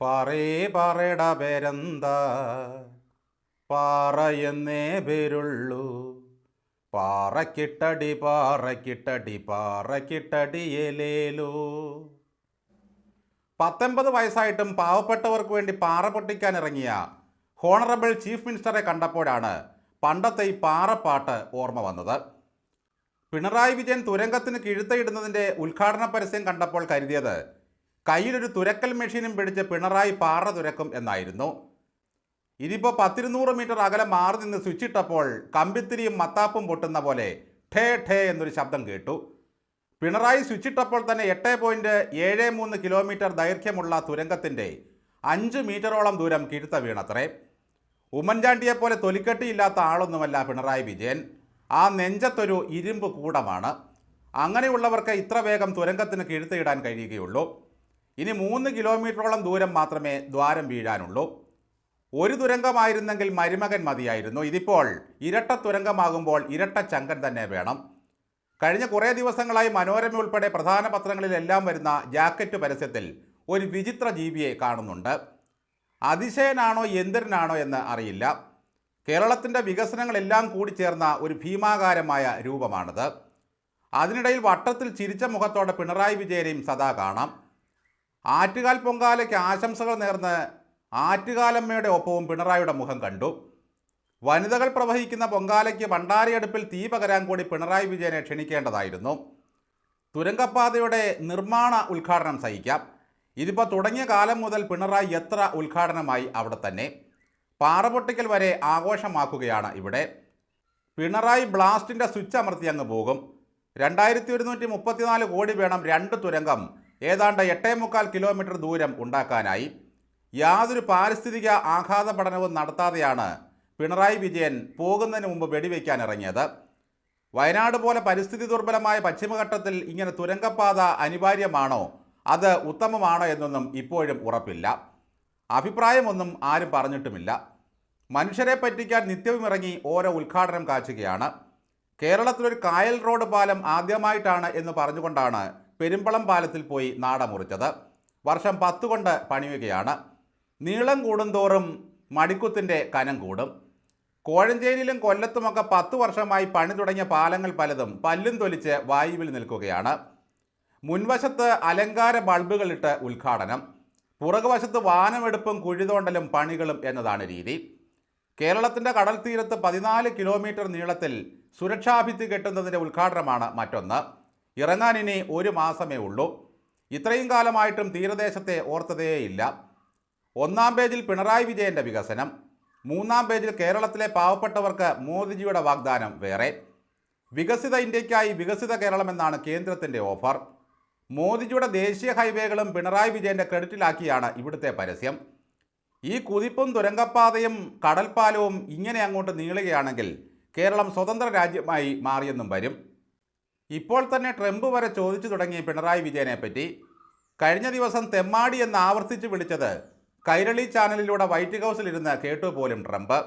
പറേ പറയട പേരെന്താ പാറയെന്നേ പേരുള്ളൂ പാറക്കിട്ടടി പാറക്കിട്ടടി പാറക്കിട്ടടിയേലേലോ 19 വയസ്സായിട്ടും പാവപ്പെട്ടവർക്ക് വേണ്ടി പാറ പൊട്ടിക്കാൻ ഇറങ്ങിയ ഹോണറബിൾ ചീഫ് മിനിസ്റ്ററെ കണ്ടപ്പോഴാണ് പണ്ടത്തെ ഈ പാറപ്പാട്ട് ഓർമ്മ വന്നത്. പിണറായി വിജയൻ തുരങ്കത്തിന് കിഴുത്തയിടുന്നതിൻ്റെ ഉദ്ഘാടന പരസ്യം കണ്ടപ്പോൾ കരുതിയത് കയ്യിലൊരു തുരക്കൽ മെഷീനും പിടിച്ച് പിണറായി പാറ തുരക്കും എന്നായിരുന്നു. ഇതിപ്പോൾ 10-200 മീറ്റർ അകലെ മാറി നിന്ന് സ്വിച്ചിട്ടപ്പോൾ കമ്പിത്തിരിയും മത്താപ്പും പൊട്ടുന്ന പോലെ ഠേ ഠേ എന്നൊരു ശബ്ദം കേട്ടു. പിണറായി സ്വിച്ചിട്ടപ്പോൾ തന്നെ 8.73 കിലോമീറ്റർ ദൈർഘ്യമുള്ള തുരങ്കത്തിൻ്റെ 5 മീറ്ററോളം ദൂരം കിഴുത്ത വീണത്രേ. ഉമ്മൻചാണ്ടിയെപ്പോലെ തൊലിക്കെട്ടിയില്ലാത്ത ആളൊന്നുമല്ല പിണറായി വിജയൻ. ആ നെഞ്ചത്തൊരു ഇരുമ്പ് കൂടമാണ്. അങ്ങനെയുള്ളവർക്ക് ഇത്ര വേഗം തുരങ്കത്തിന് കിഴുത്തയിടാൻ കഴിയുകയുള്ളൂ. ഇനി 3 കിലോമീറ്ററോളം ദൂരം മാത്രമേ ദ്വാരം വീഴാനുള്ളൂ. ഒരു തുരങ്കമായിരുന്നെങ്കിൽ മരുമകൻ മതിയായിരുന്നു. ഇതിപ്പോൾ ഇരട്ട തുരങ്കമാകുമ്പോൾ ഇരട്ട ചങ്കൻ തന്നെ വേണം. കഴിഞ്ഞ കുറേ ദിവസങ്ങളായി മനോരമ ഉൾപ്പെടെ പ്രധാന പത്രങ്ങളിലെല്ലാം വരുന്ന ജാക്കറ്റ് പരസ്യത്തിൽ ഒരു വിചിത്ര ജീവിയെ കാണുന്നുണ്ട്. അതിശയനാണോ യന്ത്രനാണോ എന്ന് അറിയില്ല. കേരളത്തിൻ്റെ വികസനങ്ങളെല്ലാം കൂടിച്ചേർന്ന ഒരു ഭീമാകാരമായ രൂപമാണിത്. അതിനിടയിൽ വട്ടത്തിൽ ചിരിച്ച മുഖത്തോടെ പിണറായി വിജയനെയും സദാ കാണാം. ആറ്റുകാൽ പൊങ്കാലയ്ക്ക് ആശംസകൾ നേർന്ന് ആറ്റുകാലമ്മയുടെ ഒപ്പവും പിണറായിയുടെ മുഖം കണ്ടു. വനിതകൾ പ്രവഹിക്കുന്ന പൊങ്കാലയ്ക്ക് ഭണ്ഡാരയടുപ്പിൽ തീ പകരാൻ കൂടി പിണറായി വിജയനെ ക്ഷണിക്കേണ്ടതായിരുന്നു. തുരങ്കപ്പാതയുടെ നിർമ്മാണ ഉദ്ഘാടനം സഹിക്കാം. ഇതിപ്പോൾ തുടങ്ങിയ കാലം മുതൽ പിണറായി എത്ര ഉദ്ഘാടനമായി അവിടെ തന്നെ. പാറപൊട്ടിക്കൽ വരെ ആഘോഷമാക്കുകയാണ് ഇവിടെ. പിണറായി ബ്ലാസ്റ്റിൻ്റെ സ്വിച്ച് അമർത്തി അങ്ങ് പോകും. 2134 കോടി വേണം 2 തുരങ്കം ഏതാണ്ട് 8.25 കിലോമീറ്റർ ദൂരം ഉണ്ടാക്കാനായി. യാതൊരു പാരിസ്ഥിതിക ആഘാത പഠനവും നടത്താതെയാണ് പിണറായി വിജയൻ പോകുന്നതിന് മുമ്പ് വെടിവെക്കാൻ ഇറങ്ങിയത്. വയനാട് പോലെ പരിസ്ഥിതി ദുർബലമായ പശ്ചിമഘട്ടത്തിൽ ഇങ്ങനെ തുരങ്കപ്പാത അനിവാര്യമാണോ, അത് ഉത്തമമാണോ എന്നൊന്നും ഇപ്പോഴും ഉറപ്പില്ല. അഭിപ്രായമൊന്നും ആരും പറഞ്ഞിട്ടുമില്ല. മനുഷ്യരെ പറ്റിക്കാൻ നിത്യവും ഇറങ്ങി ഓരോ ഉദ്ഘാടനം കാച്ചുകയാണ്. കേരളത്തിലൊരു കായൽ റോഡ് പാലം ആദ്യമായിട്ടാണ് എന്ന് പറഞ്ഞുകൊണ്ടാണ് പെരുമ്പളം പാലത്തിൽ പോയി നാടമുറിച്ചത്. വർഷം 10 കൊണ്ട് പണിയുകയാണ്. നീളം കൂടുന്തോറും മടിക്കുത്തിൻ്റെ കനം കൂടും. കോഴഞ്ചേരിയിലും കൊല്ലത്തുമൊക്കെ 10 വർഷമായി പണി തുടങ്ങിയ പാലങ്ങൾ പലതും പല്ലും തൊലിച്ച് വായുവിൽ നിൽക്കുകയാണ്. മുൻവശത്ത് അലങ്കാര ബൾബുകളിട്ട് ഉദ്ഘാടനം, പുറകുവശത്ത് വാനമെടുപ്പും കുഴിതോണ്ടലും പണികളും എന്നതാണ് രീതി. കേരളത്തിൻ്റെ കടൽ തീരത്ത് 14 കിലോമീറ്റർ നീളത്തിൽ സുരക്ഷാഭിത്തി കെട്ടുന്നതിൻ്റെ ഉദ്ഘാടനമാണ് മറ്റൊന്ന്. ഇറങ്ങാനിനി 1 മാസമേ ഉള്ളൂ. ഇത്രയും കാലമായിട്ടും തീരദേശത്തെ ഓർത്തതേയില്ല. 1-ാം പേജിൽ പിണറായി വിജയൻ്റെ വികസനം, 3-ാം പേജിൽ കേരളത്തിലെ പാവപ്പെട്ടവർക്ക് മോദിജിയുടെ വാഗ്ദാനം വേറെ. വികസിത ഇന്ത്യക്കായി വികസിത കേരളം എന്നാണ് കേന്ദ്രത്തിൻ്റെ ഓഫർ. മോദിജിയുടെ ദേശീയ ഹൈവേകളും പിണറായി വിജയൻ്റെ ക്രെഡിറ്റിലാക്കിയാണ് ഇവിടുത്തെ പരസ്യം. ഈ കുതിപ്പും തുരങ്കപ്പാതയും കടൽപ്പാലവും ഇങ്ങനെ അങ്ങോട്ട് നീളുകയാണെങ്കിൽ കേരളം സ്വതന്ത്ര രാജ്യമായി മാറിയെന്നും വരും. ഇപ്പോൾ തന്നെ ട്രംപ് വരെ ചോദിച്ചു തുടങ്ങി പിണറായി വിജയനെ പറ്റി. കഴിഞ്ഞ ദിവസം തെമ്മാടി എന്ന് ആവർത്തിച്ച് വിളിച്ചത് കൈരളി ചാനലിലൂടെ വൈറ്റ് ഹൗസിലിരുന്ന് കേട്ടുപോലും ട്രംപ്.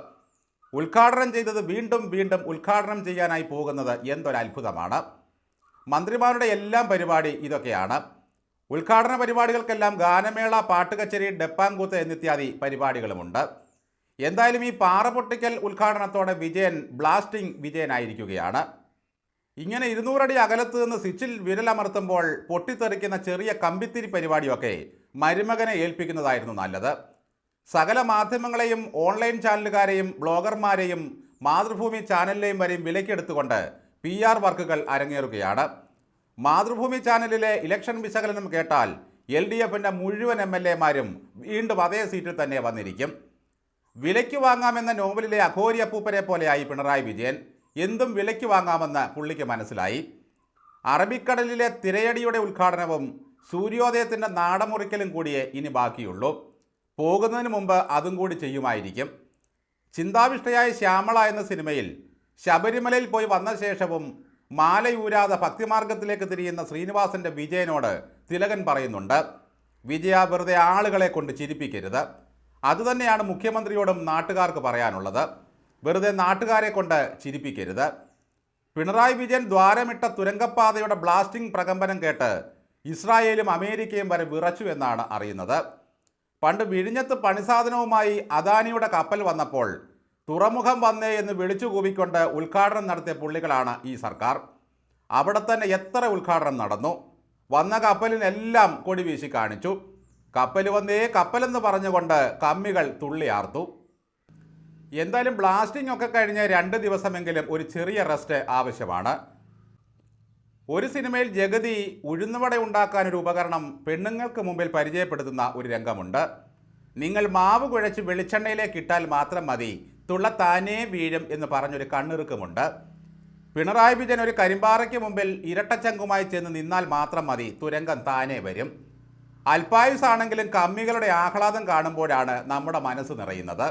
ഉദ്ഘാടനം ചെയ്തത് വീണ്ടും വീണ്ടും ഉദ്ഘാടനം ചെയ്യാനായി പോകുന്നത് എന്തൊരത്ഭുതമാണ്. മന്ത്രിമാരുടെ എല്ലാം പരിപാടി ഇതൊക്കെയാണ്. ഉദ്ഘാടന പരിപാടികൾക്കെല്ലാം ഗാനമേള, പാട്ടുകച്ചേരി, ഡപ്പാങ്കൂത്ത് എന്നിത്യാദി പരിപാടികളുമുണ്ട്. എന്തായാലും ഈ പാറ പൊട്ടിക്കൽ ഉദ്ഘാടനത്തോടെ വിജയൻ ബ്ലാസ്റ്റിംഗ് വിജയനായിരിക്കുകയാണ്. ഇങ്ങനെ 200 അടി അകലത്ത് നിന്ന് സ്വിച്ചിൽ വിരലമർത്തുമ്പോൾ പൊട്ടിത്തെറിക്കുന്ന ചെറിയ കമ്പിത്തിരി പരിപാടിയൊക്കെ മരുമകനെ ഏൽപ്പിക്കുന്നതായിരുന്നു നല്ലത്. സകല മാധ്യമങ്ങളെയും ഓൺലൈൻ ചാനലുകാരെയും ബ്ലോഗർമാരെയും മാതൃഭൂമി ചാനലിലെയും വരെയും വിലക്കെടുത്തുകൊണ്ട് PR വർക്കുകൾ അരങ്ങേറുകയാണ്. മാതൃഭൂമി ചാനലിലെ ഇലക്ഷൻ വിശകലനം കേട്ടാൽ LDFൻ്റെ മുഴുവൻ MLA മാരും വീണ്ടും അതേ സീറ്റിൽ തന്നെ വന്നിരിക്കും. വിലയ്ക്ക് വാങ്ങാമെന്ന നോവലിലെ അഘോരി അപ്പൂപ്പനെ പോലെയായി പിണറായി വിജയൻ. എന്തും വിലയ്ക്ക് വാങ്ങാമെന്ന് പുള്ളിക്ക് മനസ്സിലായി. അറബിക്കടലിലെ തിരയടിയുടെ ഉദ്ഘാടനവും സൂര്യോദയത്തിൻ്റെ നാടമുറിക്കലും കൂടിയേ ഇനി ബാക്കിയുള്ളൂ. പോകുന്നതിന് മുമ്പ് അതും കൂടി ചെയ്യുമായിരിക്കും. ചിന്താവിഷ്ടയായ ശ്യാമള എന്ന സിനിമയിൽ ശബരിമലയിൽ പോയി വന്ന ശേഷവും മാലയൂരാതെ ഭക്തിമാർഗത്തിലേക്ക് തിരിയുന്ന ശ്രീനിവാസൻ്റെ വിജയനോട് തിലകൻ പറയുന്നുണ്ട്, വിജയ വെറുതെ ആളുകളെ കൊണ്ട് ചിരിപ്പിക്കരുത്. അതുതന്നെയാണ് മുഖ്യമന്ത്രിയോടും നാട്ടുകാർക്ക് പറയാനുള്ളത്. വെറുതെ നാട്ടുകാരെ കൊണ്ട് ചിരിപ്പിക്കരുത്. പിണറായി വിജയൻ ദ്വാരമിട്ട തുരങ്കപ്പാതയുടെ ബ്ലാസ്റ്റിംഗ് പ്രകമ്പനം കേട്ട് ഇസ്രായേലും അമേരിക്കയും വരെ വിറച്ചു എന്നാണ് അറിയുന്നത്. പണ്ട് വിഴിഞ്ഞത്ത് പണിസാധനവുമായി അദാനിയുടെ കപ്പൽ വന്നപ്പോൾ തുറമുഖം വന്നേ എന്ന് വിളിച്ചു കൂവിക്കൊണ്ട് ഉദ്ഘാടനം നടത്തിയ പുള്ളികളാണ് ഈ സർക്കാർ. അവിടെ തന്നെ എത്ര ഉദ്ഘാടനം നടന്നു. വന്ന കപ്പലിനെല്ലാം കൊടി വീശി കാണിച്ചു. കപ്പൽ വന്നേ കപ്പലെന്ന് പറഞ്ഞുകൊണ്ട് കമ്മികൾ തുള്ളിയാർത്തു. എന്തായാലും ബ്ലാസ്റ്റിംഗ് ഒക്കെ കഴിഞ്ഞ് 2 ദിവസമെങ്കിലും ഒരു ചെറിയ റെസ്റ്റ് ആവശ്യമാണ്. ഒരു സിനിമയിൽ ജഗതി ഉഴുന്നുവട ഉണ്ടാക്കാനൊരു ഉപകരണം പെണ്ണുങ്ങൾക്ക് മുമ്പിൽ പരിചയപ്പെടുത്തുന്ന ഒരു രംഗമുണ്ട്. നിങ്ങൾ മാവ് കുഴച്ച് വെളിച്ചെണ്ണയിലേക്ക് ഇട്ടാൽ മാത്രം മതി, തുള്ള താനേ വീഴും എന്ന് പറഞ്ഞൊരു കണ്ണിറുക്കുമുണ്ട്. പിണറായി വിജയൻ ഒരു കരിമ്പാറയ്ക്ക് മുമ്പിൽ ഇരട്ടച്ചങ്കുമായി ചെന്ന് നിന്നാൽ മാത്രം മതി, തുരങ്കം താനേ വരും. അൽപായുസാണെങ്കിലും കമ്മികളുടെ ആഹ്ലാദം കാണുമ്പോഴാണ് നമ്മുടെ മനസ്സ് നിറയുന്നത്.